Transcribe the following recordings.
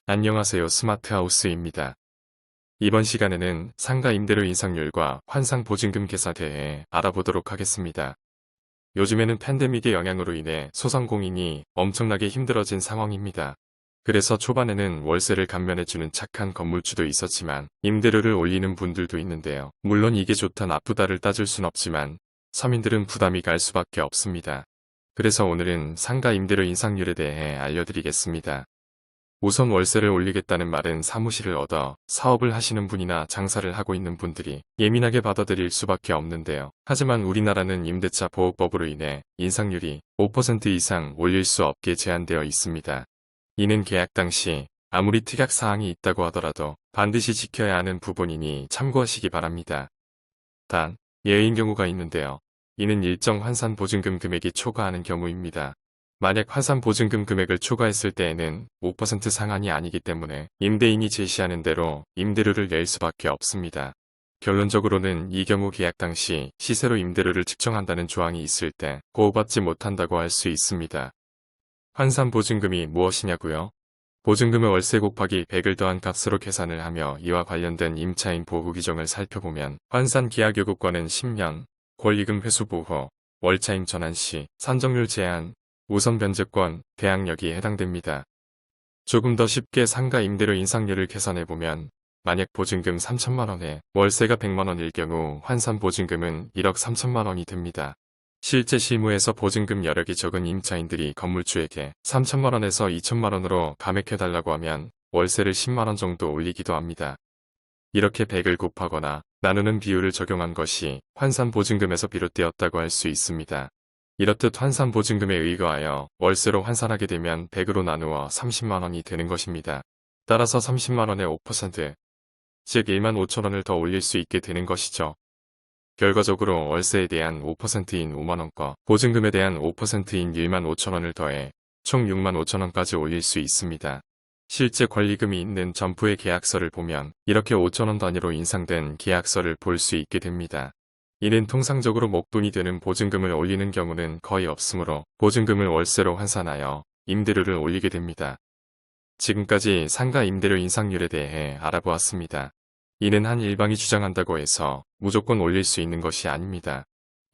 안녕하세요. 스마트하우스입니다. 이번 시간에는 상가 임대료 인상률과 환상 보증금 계산에 대해 알아보도록 하겠습니다. 요즘에는 팬데믹의 영향으로 인해 소상공인이 엄청나게 힘들어진 상황입니다. 그래서 초반에는 월세를 감면해주는 착한 건물주도 있었지만 임대료를 올리는 분들도 있는데요. 물론 이게 좋다 나쁘다를 따질 순 없지만 서민들은 부담이 갈 수밖에 없습니다. 그래서 오늘은 상가 임대료 인상률에 대해 알려드리겠습니다. 우선 월세를 올리겠다는 말은 사무실을 얻어 사업을 하시는 분이나 장사를 하고 있는 분들이 예민하게 받아들일 수밖에 없는데요. 하지만 우리나라는 임대차 보호법으로 인해 인상률이 5% 이상 올릴 수 없게 제한되어 있습니다. 이는 계약 당시 아무리 특약 사항이 있다고 하더라도 반드시 지켜야 하는 부분이니 참고하시기 바랍니다. 단, 예외인 경우가 있는데요. 이는 일정 환산 보증금 금액이 초과하는 경우입니다. 만약 환산 보증금 금액을 초과했을 때에는 5% 상한이 아니기 때문에 임대인이 제시하는 대로 임대료를 낼 수밖에 없습니다. 결론적으로는 이 경우 계약 당시 시세로 임대료를 측정한다는 조항이 있을 때 보호받지 못한다고 할 수 있습니다. 환산 보증금이 무엇이냐고요? 보증금의 월세 곱하기 100을 더한 값으로 계산을 하며 이와 관련된 임차인 보호 규정을 살펴보면 환산 계약 요구권은 10년, 권리금 회수 보호, 월차임 전환 시, 산정률 제한, 우선 변제권, 대항력이 해당됩니다. 조금 더 쉽게 상가 임대료 인상률을 계산해보면 만약 보증금 3천만원에 월세가 100만원일 경우 환산 보증금은 1억 3천만원이 됩니다. 실제 실무에서 보증금 여력이 적은 임차인들이 건물주에게 3천만원에서 2천만원으로 감액해달라고 하면 월세를 10만원 정도 올리기도 합니다. 이렇게 100을 곱하거나 나누는 비율을 적용한 것이 환산 보증금에서 비롯되었다고 할 수 있습니다. 이렇듯 환산 보증금에 의거하여 월세로 환산하게 되면 100으로 나누어 30만원이 되는 것입니다. 따라서 30만원에 5%, 즉 1만 5천원을 더 올릴 수 있게 되는 것이죠. 결과적으로 월세에 대한 5%인 5만원과 보증금에 대한 5%인 1만 5천원을 더해 총 6만 5천원까지 올릴 수 있습니다. 실제 권리금이 있는 점포의 계약서를 보면 이렇게 5천원 단위로 인상된 계약서를 볼 수 있게 됩니다. 이는 통상적으로 목돈이 되는 보증금을 올리는 경우는 거의 없으므로 보증금을 월세로 환산하여 임대료를 올리게 됩니다. 지금까지 상가 임대료 인상률에 대해 알아보았습니다. 이는 한 일방이 주장한다고 해서 무조건 올릴 수 있는 것이 아닙니다.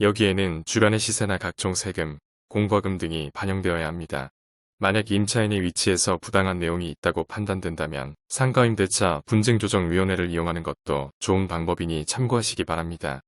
여기에는 주변의 시세나 각종 세금, 공과금 등이 반영되어야 합니다. 만약 임차인의 위치에서 부당한 내용이 있다고 판단된다면 상가임대차 분쟁조정위원회를 이용하는 것도 좋은 방법이니 참고하시기 바랍니다.